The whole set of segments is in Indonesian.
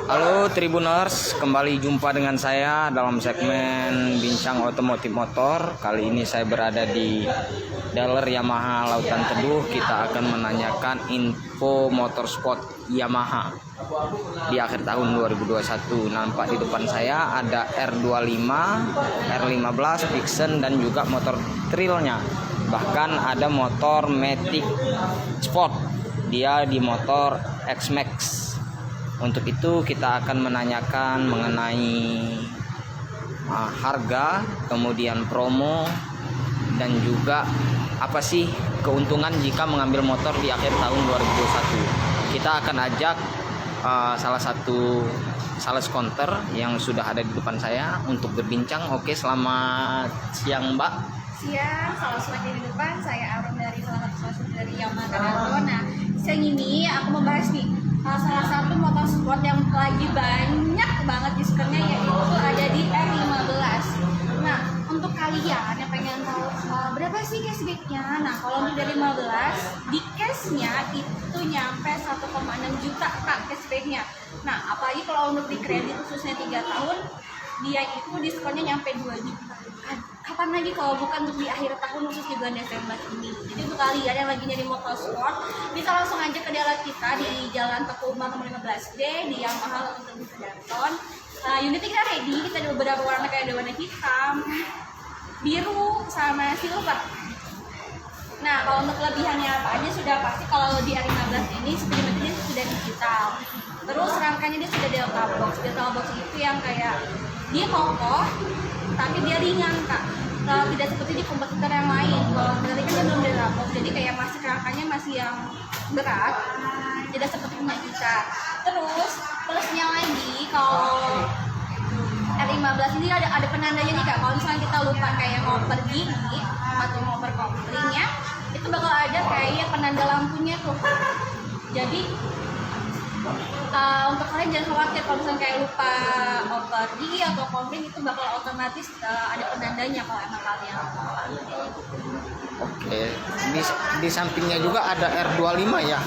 Halo Tribuners, kembali jumpa dengan saya dalam segmen Bincang Otomotif Motor. Kali ini saya berada di dealer Yamaha Lautan Teduh. Kita akan menanyakan info motorsport Yamaha di akhir tahun 2021. Nampak di depan saya ada R25, R15, Vixen dan juga motor trailnya. Bahkan ada motor Matic Sport. Dia di motor X-Max. Untuk itu kita akan menanyakan mengenai harga, kemudian promo, dan juga apa sih keuntungan jika mengambil motor di akhir tahun 2021. Kita akan ajak salah satu sales counter yang sudah ada di depan saya untuk berbincang. Oke, selamat siang Mbak. Siang, selamat siang di depan. Saya Arum dari salah satu dari Yamaha. Nah, siang ini aku membahas nih salah satu motor sport yang lagi banyak banget diskonnya, yaitu ada di R15. Nah, untuk kalian yang pengen tahu berapa sih cashbacknya, nah kalau untuk dari 15 di cashnya itu nyampe 1,6 juta Kak cashbacknya. Nah, apalagi kalau untuk di kredit khususnya 3 tahun, dia itu diskonnya nyampe 2 juta. Kapan lagi kalau bukan untuk di akhir tahun, khusus di bulan Desember ini. Jadi untuk kalian yang lagi nyari motor sport, bisa langsung aja ke dealer kita di Jalan Teguh Umar nomor 15D di Yamaha Lautan Teduh Kedaton. Unitnya kita ready, kita ada beberapa warna kayak ada warna hitam, biru, sama silver. Nah, kalau untuk kelebihannya apa aja sudah pasti. Kalau di R15 ini speedometernya sudah digital. Terus rangkanya dia sudah delta box. Delta box itu yang kayak dia kokoh tapi dia ringan Kak. Tidak seperti di kompetitor yang lain. Kalau berarti kan dia belum delta box, jadi kayak masih rangkanya masih yang berat, tidak seperti punya kita. Terus plusnya lagi, kalau R15 ini ada penandanya nih Kak. Kalau misalnya kita lupa kayak mau pergi atau mau berkopling ya, itu bakal ada kayak penanda lampunya tuh. Jadi untuk kalian jangan khawatir kalau misalnya kayak lupa pergi atau kopling, itu bakal otomatis ada penandanya kalau emang kalian lupa. Oke, di sampingnya juga ada R25 ya.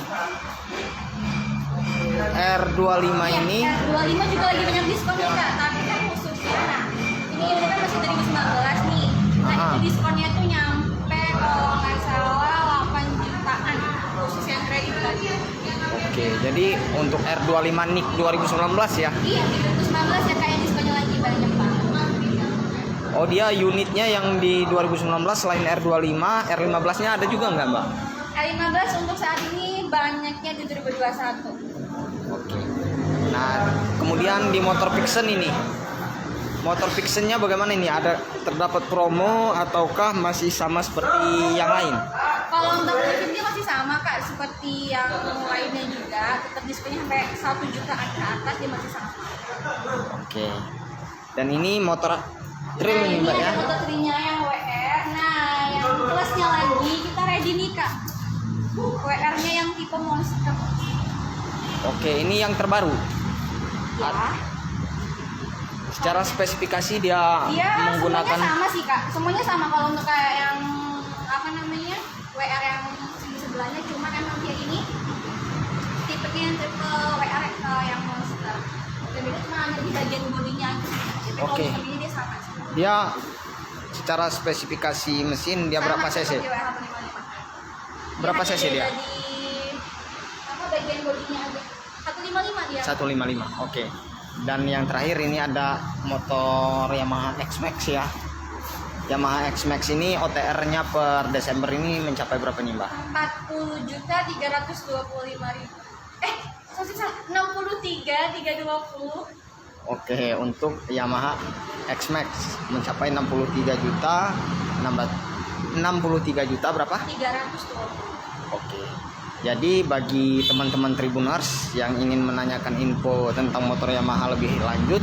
R25 ini R25 juga lagi banyak diskon nih Kak, tapi kan khususnya, nah ini kan masih 2019 nih. Nah itu diskonnya tuh nyampe kalau nggak salah 8 jutaan khusus yang kredit lagi. Oke, jadi untuk R25 NIK 2019 ya? Iya, di 2019 ya Kak, yang diskonnya lagi banyak banget. Oh, dia unitnya yang di 2019 selain R25, R15-nya ada juga nggak Mbak? R15 untuk saat ini banyaknya di 2021. Oke. Nah, kemudian di motor Vixen ini, motor Vixennya bagaimana ini? Ada terdapat promo ataukah masih sama seperti yang lain? Kalau untuk ini masih sama Kak, seperti yang lainnya juga, tetap diskonnya sampai 1 jutaan ke atas, dia masih sama. Oke. Dan ini motor trail nih Mbak ya? Ini motor trailnya yang WR. Nah, yang plusnya lagi kita ready nih Kak, WR-nya yang tipe monster. Oke, ini yang terbaru. Ya. Secara spesifikasi dia menggunakan semuanya sama sih Kak, semuanya sama. Kalau untuk kayak yang apa namanya WR yang di sebelahnya, cuma emang dia ini tipenya yang tipe WR yang monster. Dan itu cuma hanya di bagian bodinya aja. Jadi Oke. kalau ini dia sama sih. dia secara spesifikasi mesin dia berapa cc? Seperti WR 155. Berapa hanya cc dia? beda di apa bagian bodinya aja. 155 dia. 155. Oke. Dan yang terakhir ini ada motor Yamaha X-Max ya. Yamaha X-Max ini OTR-nya per Desember ini mencapai berapa nih Mbak? 40.325.000. 63.320. Oke, untuk Yamaha X-Max mencapai 63 juta 63 juta berapa? 320. Oke. Jadi bagi teman-teman Tribuners yang ingin menanyakan info tentang motor Yamaha lebih lanjut,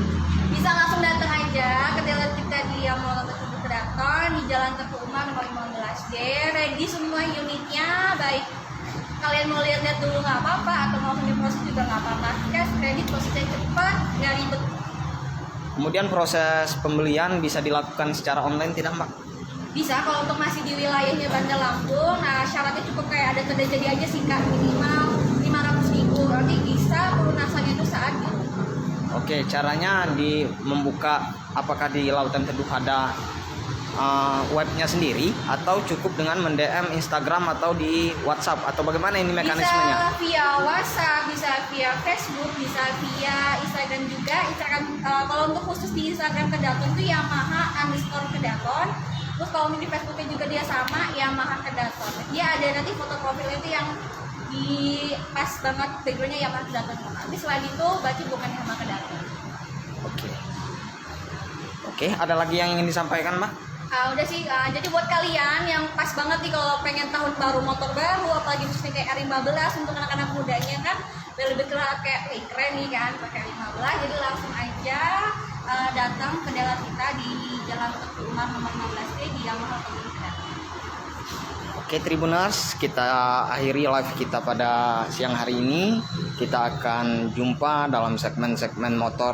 Bisa langsung datang aja ke dealer kita di Yamaha Lautan Teduh Kedaton di Jalan Teguh Umar nomor 15D. Ready semua unitnya, baik kalian mau lihat-lihat dulu nggak apa-apa atau mau diproses juga nggak apa-apa. Cash kredit prosesnya cepat, nggak ribet. kemudian proses pembelian bisa dilakukan secara online tidak Mbak? Bisa kalau untuk masih di wilayahnya Bandar Lampung. Nah syaratnya cukup kayak ada tanda jadi aja sih Kak, minimal 500.000. Nanti bisa pelunasannya itu saat di rumah. Oke, caranya membuka, apakah di Lautan Teduh ada webnya sendiri atau cukup dengan mendm Instagram atau di WhatsApp atau bagaimana ini mekanismenya? Bisa via WhatsApp, bisa via Facebook, bisa via Instagram juga. Instagram kalau untuk khusus di Instagram Kedaton itu Yamaha_Kedaton. Terus kalau di Facebooknya juga dia sama Yamaha Kedaton. Dia ada nanti foto profil itu yang di pas banget backgroundnya Yamaha Kedaton. Tapi selain itu berarti bukan Yamaha Kedaton. Oke, ada lagi yang ingin disampaikan, Mbak? Udah sih, jadi buat kalian yang pas banget nih kalau pengen tahun baru motor baru, apalagi khususnya kayak R15 untuk anak-anak mudanya kan lebih kayak keren nih kan pakai R15, jadi langsung aja datang ke dealer kita di Jalan Teguh Umar nomor 16D di Yamaha Kedaton. Oke Tribuners, kita akhiri live kita pada siang hari ini. Kita akan jumpa dalam segmen-segmen motor